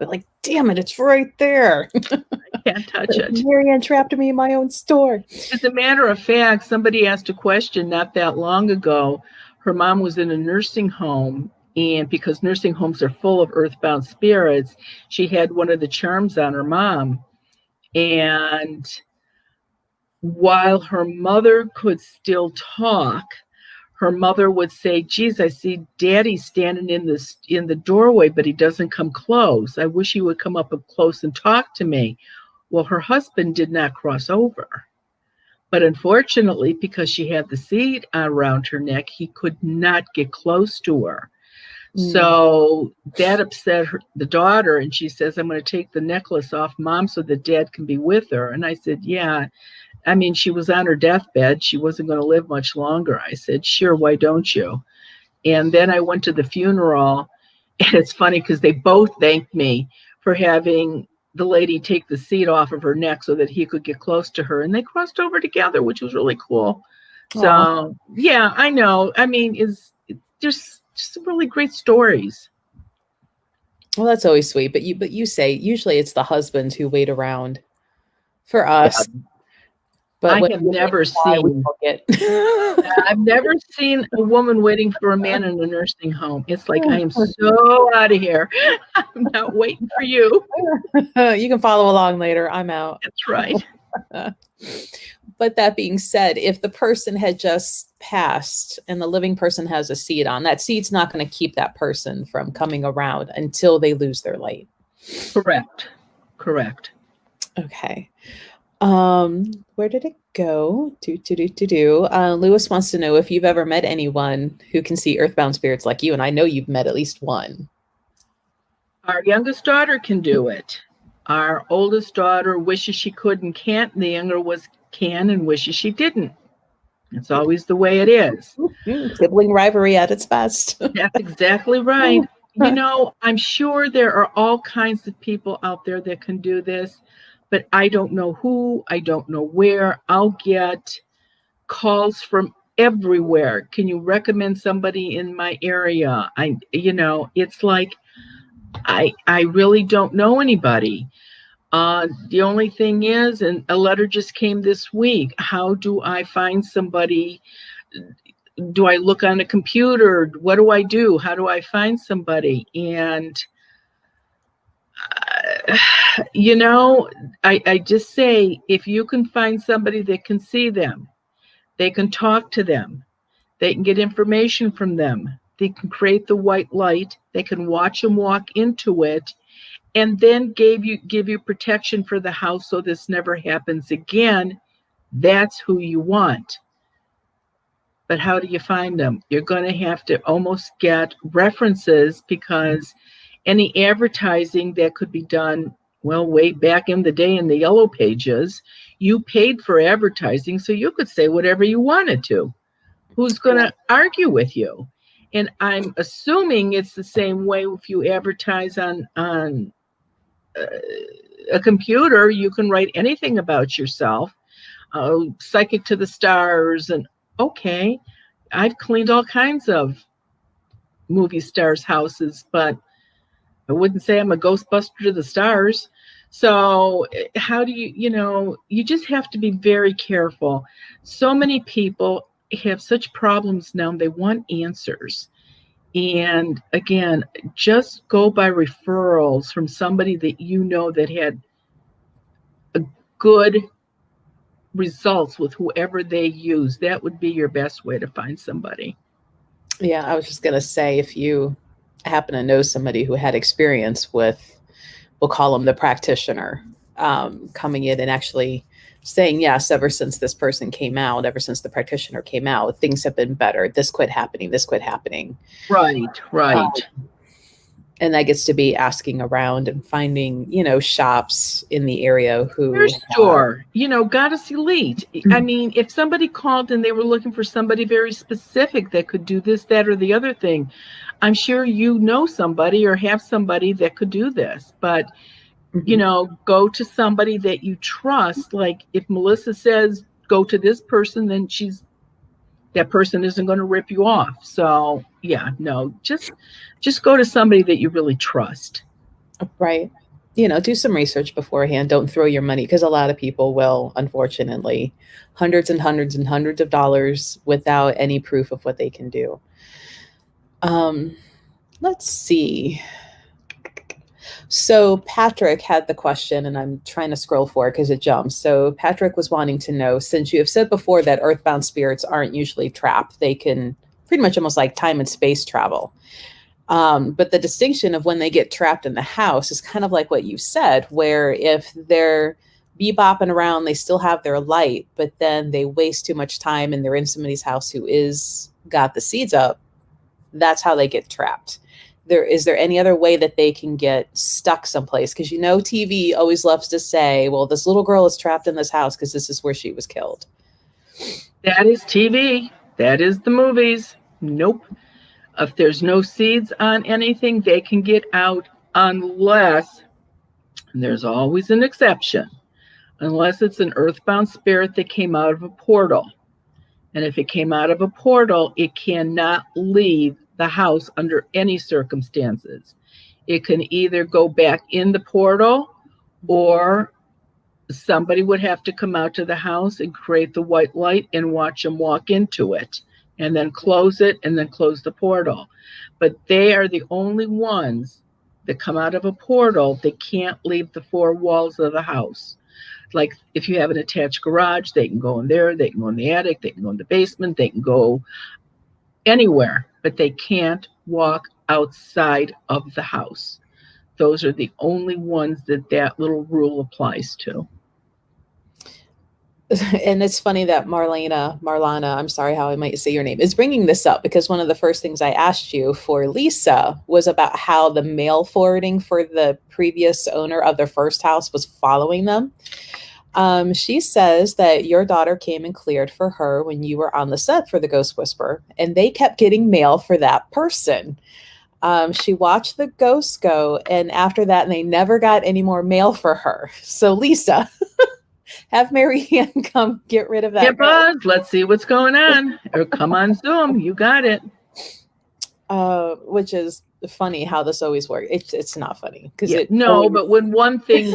Like, damn it, it's right there. I can't touch it. Marianne trapped me in my own store. As a matter of fact, somebody asked a question not that long ago. Her mom was in a nursing home, and because nursing homes are full of earthbound spirits, she had one of the charms on her mom. And while her mother could still talk, her mother would say, geez, I see Daddy standing in the doorway, but he doesn't come close. I wish he would come up close and talk to me. Well, her husband did not cross over. But unfortunately, because she had the seed around her neck, he could not get close to her. So that upset the daughter, and she says, I'm going to take the necklace off Mom so that Dad can be with her. And I said, yeah. I mean, she was on her deathbed. She wasn't going to live much longer. I said, sure, why don't you? And then I went to the funeral, and it's funny because they both thanked me for having the lady take the seat off of her neck so that he could get close to her. And they crossed over together, which was really cool. Aww. So, yeah, I know. I mean, there's just really great stories. Well, that's always sweet. But you say usually it's the husbands who wait around for us. Yeah. But I have never seen I've never seen a woman waiting for a man in a nursing home. It's like, I am so out of here. I'm not waiting for you. You can follow along later. I'm out. That's right. But that being said, if the person had just passed and the living person has a seed on, that seed's not going to keep that person from coming around until they lose their light. Correct. Okay. Where did it go? Lewis wants to know if you've ever met anyone who can see earthbound spirits like you, and I know you've met at least one. Our youngest daughter can do it. Our oldest daughter wishes she could and can't, and the younger was can and wishes she didn't. It's always the way it is. Sibling rivalry at its best. That's exactly right. I'm sure there are all kinds of people out there that can do this. But I don't know who, I don't know where. I'll get calls from everywhere. Can you recommend somebody in my area? It's like, I really don't know anybody. The only thing is, and a letter just came this week, how do I find somebody? Do I look on a computer? What do I do? How do I find somebody? And You know, I just say, if you can find somebody that can see them, they can talk to them, they can get information from them, they can create the white light, they can watch them walk into it, and then give you protection for the house so this never happens again, that's who you want. But how do you find them? You're going to have to almost get references, because any advertising that could be done, well, way back in the day in the yellow pages, you paid for advertising, so you could say whatever you wanted to. Who's going to argue with you? And I'm assuming it's the same way if you advertise on a computer. You can write anything about yourself, psychic to the stars, and okay, I've cleaned all kinds of movie stars' houses, but I wouldn't say I'm a Ghostbuster to the stars. So how do you just have to be very careful. So many people have such problems now, they want answers. And again, just go by referrals from somebody that you know that had a good results with whoever they use. That would be your best way to find somebody. Yeah, I was just going to say, if you happen to know somebody who had experience with, we'll call them the practitioner, coming in and actually saying, yes, ever since this person came out, ever since the practitioner came out, things have been better. This quit happening. This quit happening. Right. And that gets to be asking around and finding, shops in the area who. Your store, Goddess Elite. I mean, if somebody called and they were looking for somebody very specific that could do this, that, or the other thing, I'm sure you know somebody or have somebody that could do this. But, go to somebody that you trust. Like if Melissa says, go to this person, then that person isn't going to rip you off. So yeah, no, just go to somebody that you really trust. Right. Do some research beforehand. Don't throw your money, because a lot of people will, unfortunately, hundreds and hundreds and hundreds of dollars without any proof of what they can do. Let's see. So Patrick had the question, and I'm trying to scroll for it because it jumps. So Patrick was wanting to know, since you have said before that earthbound spirits aren't usually trapped, they can pretty much almost like time and space travel. But the distinction of when they get trapped in the house is kind of like what you said, where if they're bebopping around, they still have their light, but then they waste too much time and they're in somebody's house who is got the seeds up. That's how they get trapped. Is there any other way that they can get stuck someplace? Because TV always loves to say, well, this little girl is trapped in this house because this is where she was killed. That is TV. That is the movies. Nope. If there's no seeds on anything, they can get out unless, and there's always an exception, unless it's an earthbound spirit that came out of a portal. And if it came out of a portal, it cannot leave the house under any circumstances. It can either go back in the portal, or somebody would have to come out to the house and create the white light and watch them walk into it, and then close it, and then close the portal. But they are the only ones that come out of a portal that can't leave the four walls of the house. Like if you have an attached garage, they can go in there, they can go in the attic, they can go in the basement, they can go anywhere, but they can't walk outside of the house. Those are the only ones that little rule applies to. And it's funny that Marlana, I'm sorry how I might say your name, is bringing this up, because one of the first things I asked you for Lisa was about how the mail forwarding for the previous owner of their first house was following them. She says that your daughter came and cleared for her when you were on the set for The Ghost Whisperer, and they kept getting mail for that person. She watched the ghosts go, and after that, they never got any more mail for her. So Lisa, have Mary Ann come get rid of that. Yeah, Buzz, let's see what's going on. Or come on Zoom, you got it. Which is funny how this always works. It's not funny because but when one thing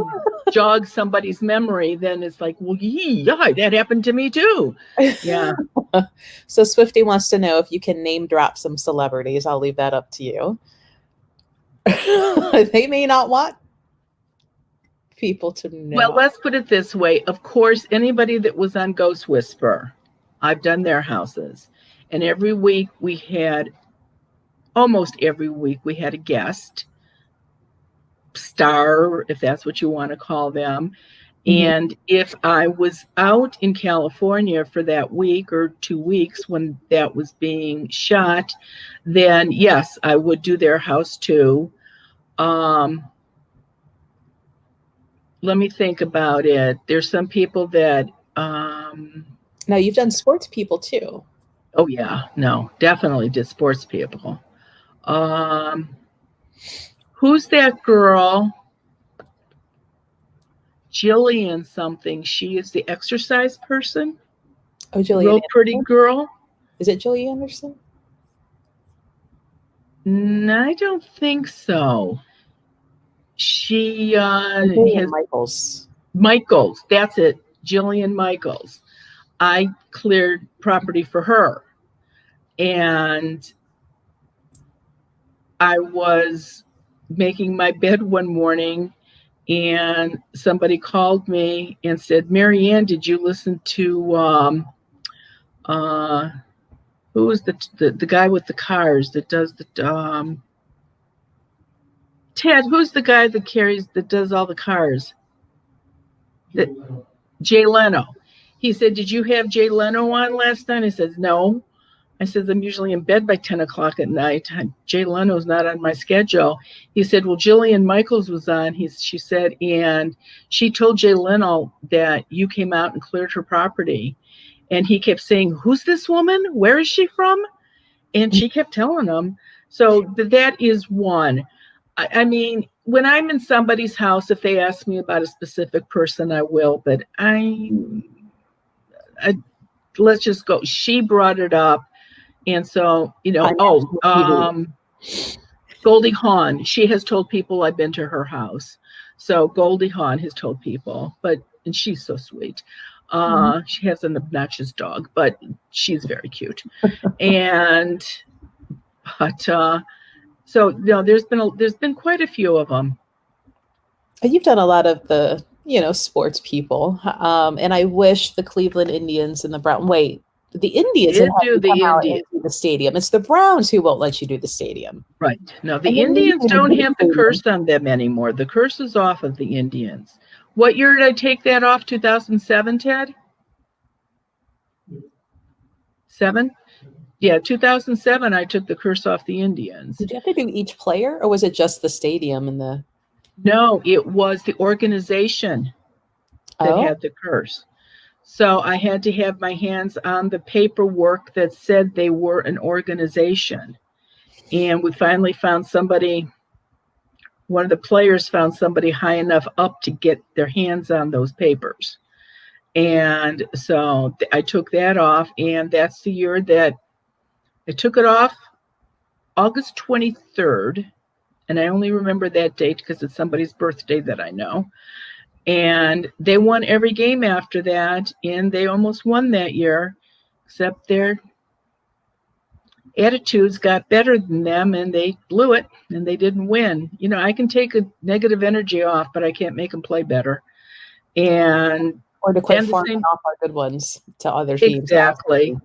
jogs somebody's memory, then it's like, well, yeah, that happened to me too. Yeah. So Swifty wants to know if you can name drop some celebrities. I'll leave that up to you. They may not want. people to know? Well, let's put it this way. Of course, anybody that was on Ghost Whisper, I've done their houses. And almost every week, we had a guest, star, if that's what you want to call them. Mm-hmm. And if I was out in California for that week or 2 weeks when that was being shot, then yes, I would do their house too. Let me think about it. There's some people that... Now, you've done sports people too. Oh, yeah. No, definitely did sports people. Who's that girl? Jillian something. She is the exercise person. Oh, Jillian. Real pretty girl. Is it Jillian Anderson? No, I don't think so. She has Michaels. Michaels. That's it. Jillian Michaels. I cleared property for her. And I was making my bed one morning, and somebody called me and said, Marianne, did you listen to who was the guy with the cars that does the Ted, who's the guy that does all the cars? Jay Leno. He said, did you have Jay Leno on last night? I said, no. I said, I'm usually in bed by 10 o'clock at night. Jay Leno's not on my schedule. He said, well, Jillian Michaels was on. She said, and she told Jay Leno that you came out and cleared her property. And he kept saying, who's this woman? Where is she from? And she kept telling him. So that is one. I mean, when I'm in somebody's house, if they ask me about a specific person, I will. But let's just go. She brought it up. And so, Goldie Hawn, she has told people I've been to her house. So Goldie Hawn has told people, and she's so sweet. She has an obnoxious dog, but she's very cute. There's been quite a few of them. You've done a lot of the, sports people. And I wish the Cleveland Indians and the the Indians do the Indians the stadium. It's the Browns who won't let you do the stadium. Right. No, the Indians don't have the curse on them anymore. The curse is off of the Indians. What year did I take that off? 2007, Ted? 7? Yeah, 2007, I took the curse off the Indians. Did you have to do each player, or was it just the stadium and the... No, it was the organization that had the curse. So I had to have my hands on the paperwork that said they were an organization. And we finally found somebody, one of the players found somebody high enough up to get their hands on those papers. And so I took that off, and that's the year that I took it off, August 23rd. And I only remember that date because it's somebody's birthday that I know. And they won every game after that, and they almost won that year, except their attitudes got better than them, and they blew it, and they didn't win. I can take a negative energy off, but I can't make them play better. Or to quit farming off our good ones to other teams. Exactly.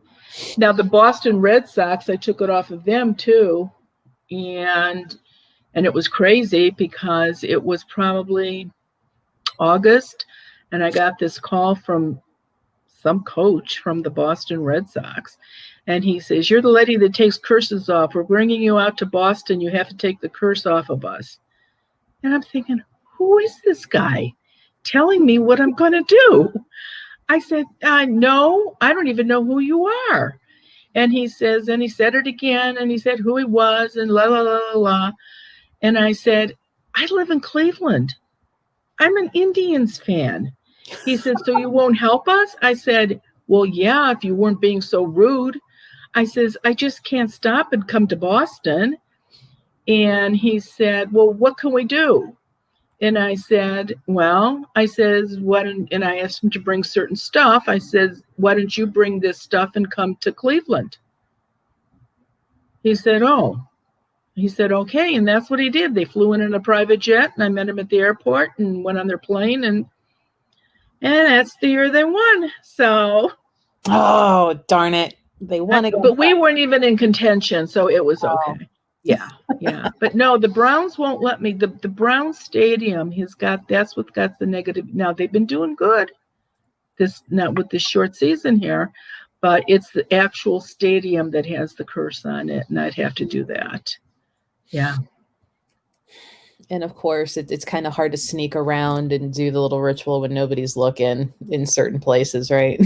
Now, the Boston Red Sox, I took it off of them, too, and it was crazy because it was probably August, and I got this call from some coach from the Boston Red Sox, and he says, you're the lady that takes curses off. We're bringing you out to Boston. You have to take the curse off of us. And I'm thinking, who is this guy telling me what I'm going to do? I said, no, I don't even know who you are. And he says, and he said it again, and he said who he was, and la, la, la, la, la. And I said, I live in Cleveland. I'm an Indians fan. He said, so you won't help us? I said, well, yeah, if you weren't being so rude. I says, I just can't stop and come to Boston. And he said, well, what can we do? And I said, well, I says, and I asked him to bring certain stuff. I said, why don't you bring this stuff and come to Cleveland? He said, oh. He said, okay. And that's what he did. They flew in a private jet, and I met him at the airport and went on their plane. And that's the year they won. So. Oh, darn it. They won again. But we weren't even in contention, so it was okay. Yeah. But no, the Browns won't let me. The Browns stadium that's what got the negative. Now they've been doing good. Not with this short season here, but it's the actual stadium that has the curse on it, and I'd have to do that. Yeah. And of course, it's kind of hard to sneak around and do the little ritual when nobody's looking in certain places, right?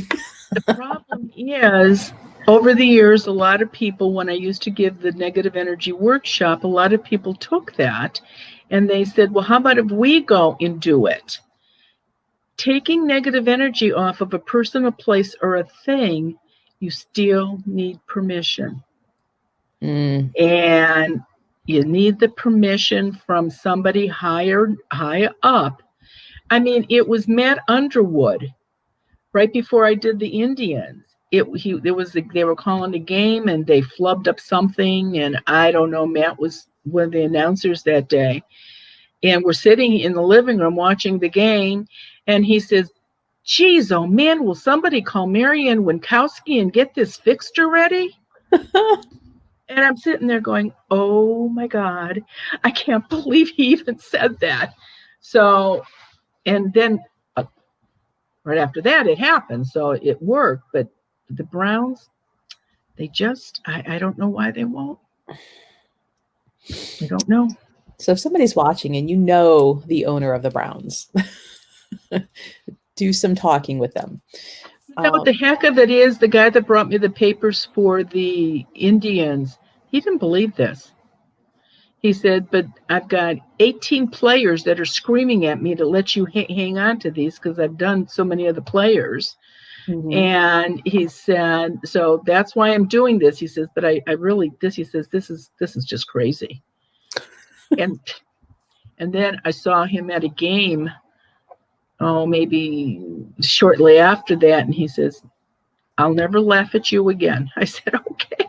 The problem is, over the years, a lot of people, when I used to give the negative energy workshop, a lot of people took that and they said, well, how about if we go and do it? Taking negative energy off of a person, a place, or a thing, you still need permission. And you need the permission from somebody high up. I mean, it was Matt Underwood. Right before I did the Indians, they were calling a game and they flubbed up something, and I don't know. Matt was one of the announcers that day, and we're sitting in the living room watching the game, and he says, "Geez, oh man, will somebody call Marianne Winkowski and get this fixed already?" And I'm sitting there going, "Oh my God, I can't believe he even said that." So, and then. Right after that, it happened, so it worked. But the Browns, they just, I don't know why they won't. I don't know. So if somebody's watching and you know the owner of the Browns, do some talking with them. You know what the heck of it is? The guy that brought me the papers for the Indians, he didn't believe this. He said, but I've got 18 players that are screaming at me to let you hang on to these because I've done so many of the players. Mm-hmm. And he said, so that's why I'm doing this. He says, but I really, he says, this is just crazy. and then I saw him at a game, maybe shortly after that. And he says, I'll never laugh at you again. I said, okay.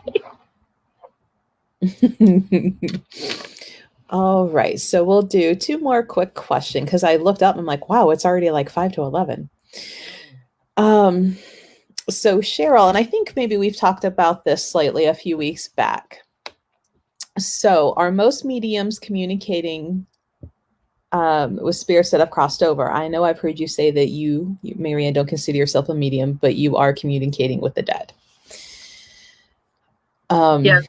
All right, so we'll do two more quick questions because I looked up and I'm like, wow, it's already like 5 to 11. So Cheryl, and I think maybe we've talked about this slightly a few weeks back. So are most mediums communicating with spirits that have crossed over? I know I've heard you say that you, Marianne, don't consider yourself a medium, but you are communicating with the dead. Yes,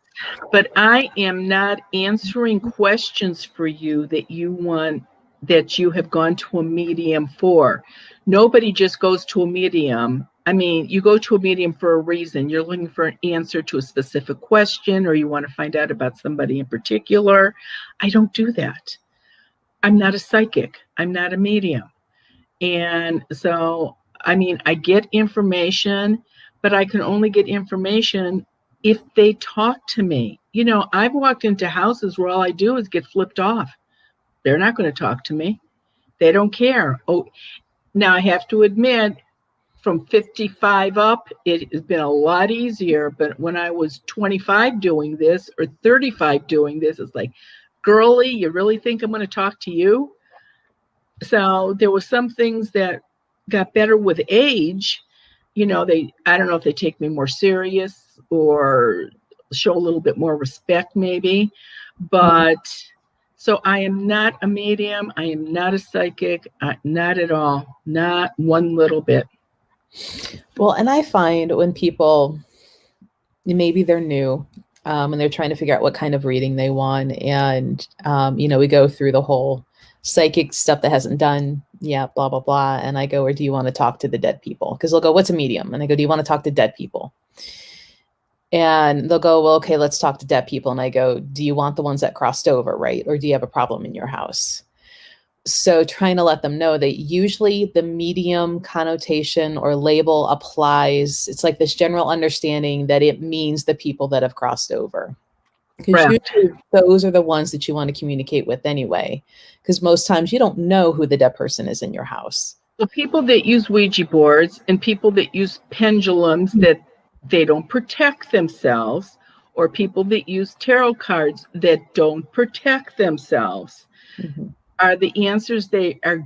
but I am not answering questions for you that you have gone to a medium for. Nobody just goes to a medium. I mean, you go to a medium for a reason. You're looking for an answer to a specific question, or you want to find out about somebody in particular. I don't do that. I'm not a psychic. I'm not a medium. And so, I mean, I get information, but I can only get information if they talk to me. You know, I've walked into houses where all I do is get flipped off. They're not going to talk to me. They don't care. Oh, now I have to admit, from 55 up, it has been a lot easier. But when I was 25 doing this or 35 doing this, it's like, girly, you really think I'm going to talk to you? So there were some things that got better with age. You know, I don't know if they take me more serious or show a little bit more respect maybe, but so I am not a medium. I am not a psychic, not at all, not one little bit. Well, and I find when people, maybe they're new and they're trying to figure out what kind of reading they want. And, you know, we go through the whole psychic stuff that hasn't done yet, blah, blah, blah. And I go, or do you want to talk to the dead people? Because they'll go, what's a medium? And I go, do you want to talk to dead people? And they'll go, well, okay, let's talk to dead people. And I go, do you want the ones that crossed over, right? Or do you have a problem in your house? So trying to let them know that usually the medium connotation or label applies. It's like this general understanding that it means the people that have crossed over. Because usually those are the ones that you want to communicate with anyway. Because most times you don't know who the dead person is in your house. The people that use Ouija boards and people that use pendulums that they don't protect themselves, or people that use tarot cards that don't protect themselves. Mhm. Are the answers they are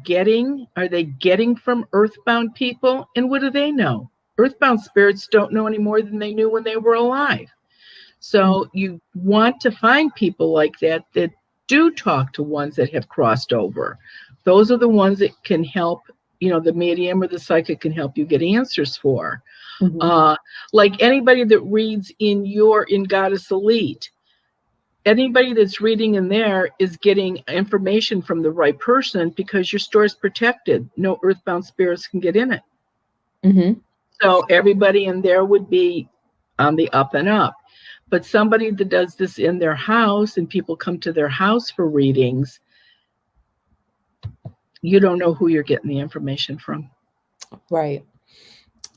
they getting from earthbound people? And what do they know? Earthbound spirits don't know any more than they knew when they were alive. So you want to find people like that that do talk to ones that have crossed over. Those are the ones that can help, the medium or the psychic can help you get answers for. Mhm. Like anybody that reads in Goddess Elite, anybody that's reading in there is getting information from the right person because your store is protected. No earthbound spirits can get in it. Mhm. So everybody in there would be on the up and up. But somebody that does this in their house and people come to their house for readings, you don't know who you're getting the information from. Right.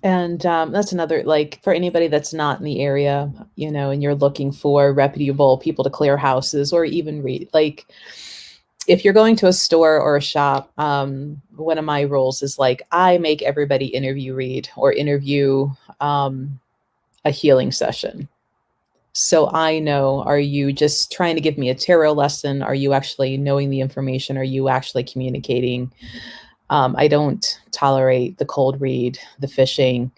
And that's another, like, for anybody that's not in the area, and you're looking for reputable people to clear houses or even read, like, if you're going to a store or a shop, one of my rules is, like, I make everybody interview read or interview a healing session. So I know, are you just trying to give me a tarot lesson? Are you actually knowing the information? Are you actually communicating? I don't tolerate the cold read, the fishing,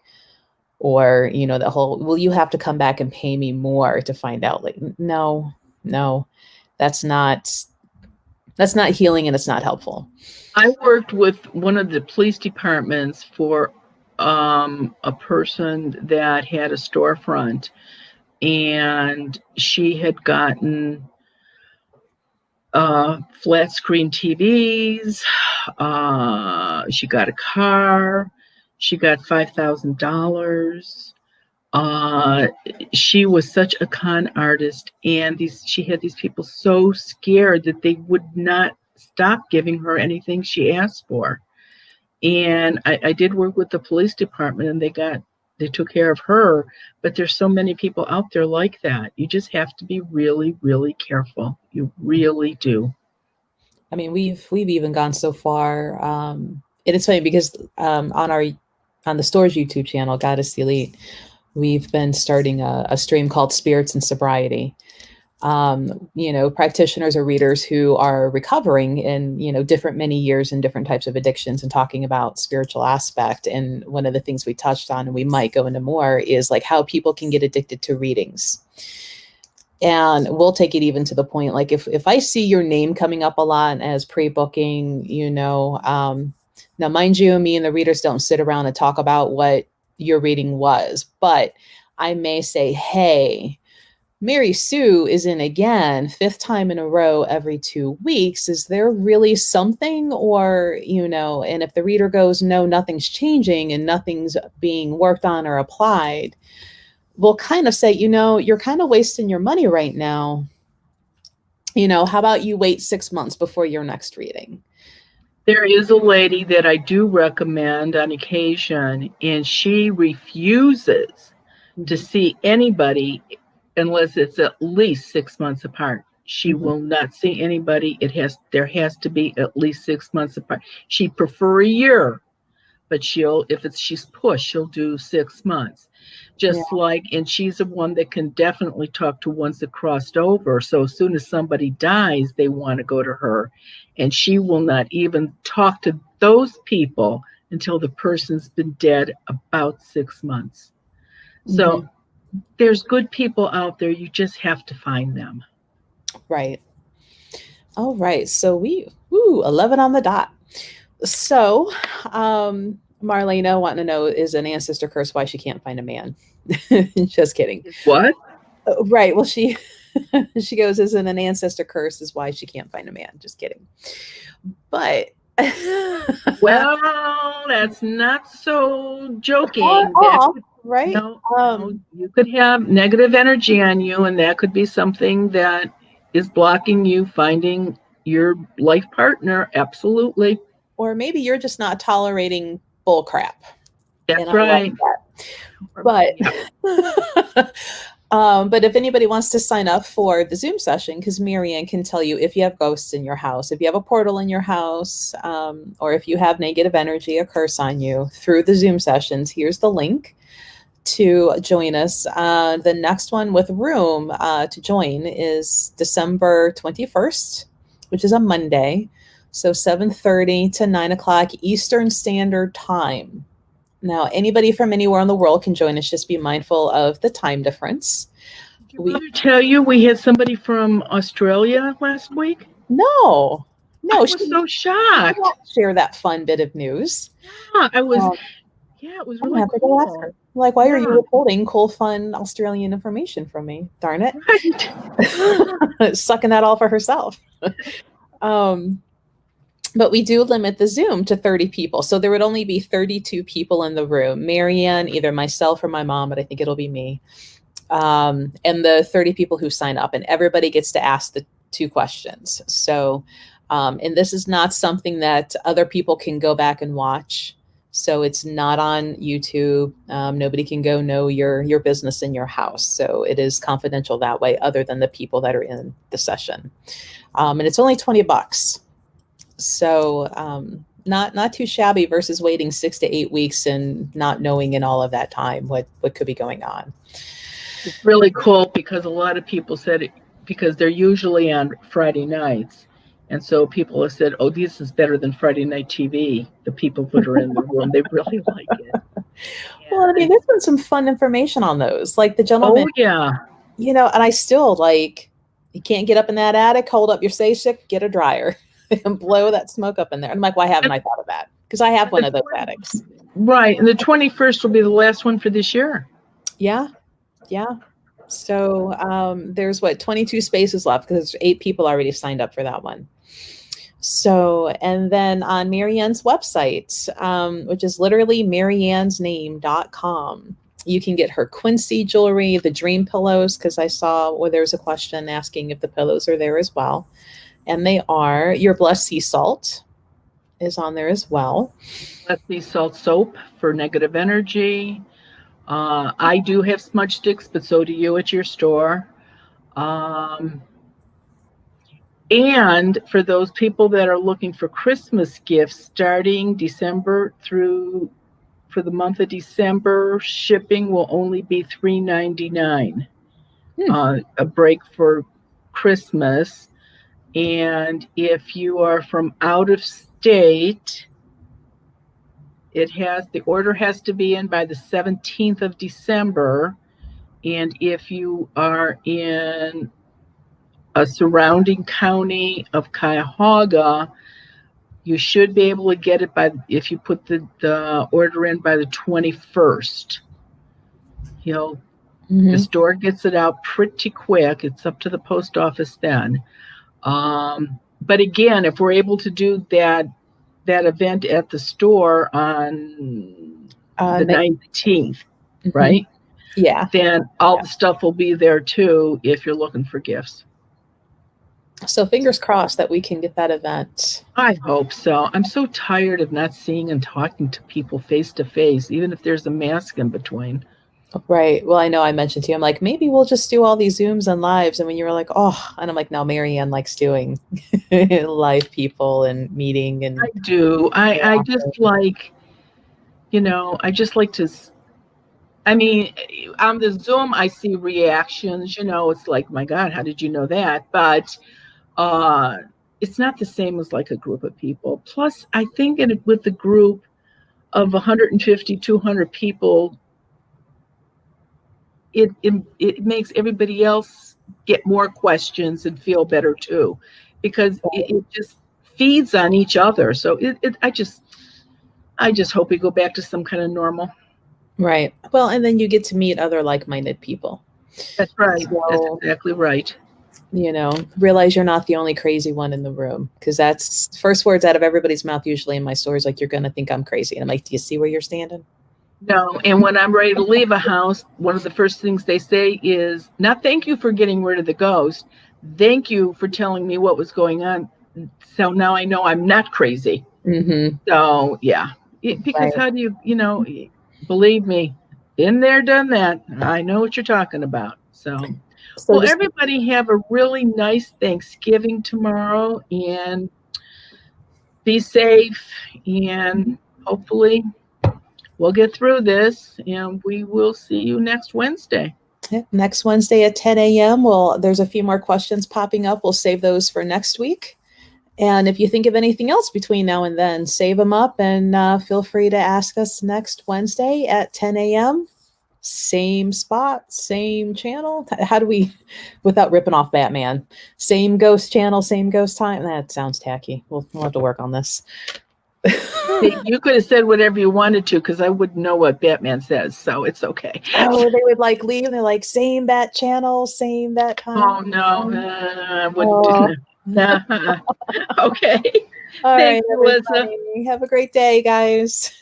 or, the whole, well, you have to come back and pay me more to find out. Like, no, that's not healing, and it's not helpful. I worked with one of the police departments for a person that had a storefront, and she had gotten flat screen TVs. She got a car. She got $5,000. She was such a con artist, and she had these people so scared that they would not stop giving her anything she asked for. And I did work with the police department, and they took care of her. But there's so many people out there like that. You just have to be really, really careful. You really do. I mean, we've even gone so far. And it's funny because on the store's YouTube channel, Goddess Elite, we've been starting a stream called Spirits and Sobriety. Practitioners or readers who are recovering in, different many years and different types of addictions, and talking about spiritual aspect. And one of the things we touched on, and we might go into more, is like how people can get addicted to readings. And we'll take it even to the point, like, if I see your name coming up a lot as pre-booking, now, mind you, me and the readers don't sit around and talk about what your reading was, but I may say, hey, Mary Sue is in again, 5th time in a row every 2 weeks. Is there really something? Or, and if the reader goes, no, nothing's changing and nothing's being worked on or applied, we'll kind of say, you're kind of wasting your money right now. How about you wait 6 months before your next reading? There is a lady that I do recommend on occasion, and she refuses to see anybody unless it's at least 6 months apart. She will not see anybody. There has to be at least 6 months apart. She'd prefer a year, but she's pushed, she'll do 6 months. And she's the one that can definitely talk to ones that crossed over. So as soon as somebody dies, they want to go to her, and she will not even talk to those people until the person's been dead about 6 months. So there's good people out there. You just have to find them. Right. All right. So 11 on the dot. So, Marlena wanting to know, is an ancestor curse why she can't find a man? Just kidding. What? Right. Well, she goes, isn't an ancestor curse is why she can't find a man? Just kidding. But well, that's not so joking. Right? No, you could have negative energy on you, and that could be something that is blocking you finding your life partner. Absolutely. Or maybe you're just not tolerating bull crap. That's right. But but if anybody wants to sign up for the Zoom session, because Marianne can tell you if you have ghosts in your house, if you have a portal in your house, or if you have negative energy, a curse on you through the Zoom sessions, here's the link. to join us. The next one with room to join is December 21st, which is a Monday. So 7:30 to 9 o'clock Eastern Standard Time. Now, anybody from anywhere in the world can join us. Just be mindful of the time difference. Did your mother tell you we had somebody from Australia last week? No, I was she so shocked. won't share that fun bit of news. Yeah, it was I'm really gonna have to go ask cool. her. Like, why are you Yeah. withholding cool, fun Australian information from me? Darn it. Right. Sucking that all for herself. But we do limit the Zoom to 30 people. So there would only be 32 people in the room. Marianne, either myself or my mom, but I think it'll be me. And the 30 people who sign up, and everybody gets to ask the 2 questions. So, and this is not something that other people can go back and watch. So it's not on YouTube. Nobody can go know your business in your house. So it is confidential that way, other than the people that are in the session. And it's only $20. So not too shabby versus waiting 6 to 8 weeks and not knowing in all of that time what could be going on. It's really cool because a lot of people said it because they're usually on Friday nights. And so people have said, oh, this is better than Friday Night TV. The people that are in the room, they really like it. Well, I mean, there's been some fun information on those. Like the gentleman, Oh, yeah. You know, and I still like, you can't get up in that attic, hold up your stick, get a dryer and blow that smoke up in there. I'm like, why haven't I thought of that? Because I have one of those attics. Right. And the 21st will be the last one for this year. Yeah. Yeah. So there's 22 spaces left because 8 people already signed up for that one. So, and then on Marianne's website, which is literally mariannesname.com, you can get her Quincy jewelry, the dream pillows, because I saw where there's a question asking if the pillows are there as well. And they are. Your Blessed Sea Salt is on there as well. Blessed Sea Salt soap for negative energy. I do have smudge sticks, but so do you at your store. And for those people that are looking for Christmas gifts, starting December for the month of December, shipping will only be $3.99. A break for Christmas. And if you are from out of state, the order has to be in by the 17th of December. And if you are in a surrounding county of Cuyahoga, you should be able to get it if you put the order in by the 21st. The store gets it out pretty quick. It's up to the post office then. But again, if we're able to do that event at the store on the 19th, right? Yeah. Then all the stuff will be there too if you're looking for gifts. So fingers crossed that we can get that event. I hope so. I'm so tired of not seeing and talking to people face to face, even if there's a mask in between. Right. Well, I know I mentioned to you, I'm like, maybe we'll just do all these Zooms and lives. And when you were like, oh, and I'm like, no, Marianne likes doing live people and meeting. And I do. I just like, I just like to, I mean, on the Zoom, I see reactions, it's like, my God, how did you know that? But it's not the same as like a group of people. Plus, I think with the group of 150, 200 people, it makes everybody else get more questions and feel better too, because it just feeds on each other. So I just hope we go back to some kind of normal. Right. Well, and then you get to meet other like-minded people. That's right. So, that's exactly right. Realize you're not the only crazy one in the room, because that's first words out of everybody's mouth usually in my stores, like, you're going to think I'm crazy. And I'm like, do you see where you're standing? No. And when I'm ready to leave a house, one of the first things they say is not thank you for getting rid of the ghost. Thank you for telling me what was going on. So now I know I'm not crazy. Mm-hmm. So, yeah. Because how do you, believe me, been there, done that. I know what you're talking about. So well, everybody have a really nice Thanksgiving tomorrow, and be safe, and hopefully we'll get through this, and we will see you next Wednesday. Yep, next Wednesday at 10 a.m. Well, there's a few more questions popping up. We'll save those for next week. And if you think of anything else between now and then, save them up and feel free to ask us next Wednesday at 10 a.m. Same spot, same channel. How do we, without ripping off Batman, same ghost channel, same ghost time? That sounds tacky. We'll have to work on this. You could have said whatever you wanted to, because I wouldn't know what Batman says, so it's okay. Oh, they would like leave and they're like, same bat channel, same bat time. Oh, no, I wouldn't do that. Nah. Okay. All Thanks, right, Melissa. everybody. Have a great day, guys.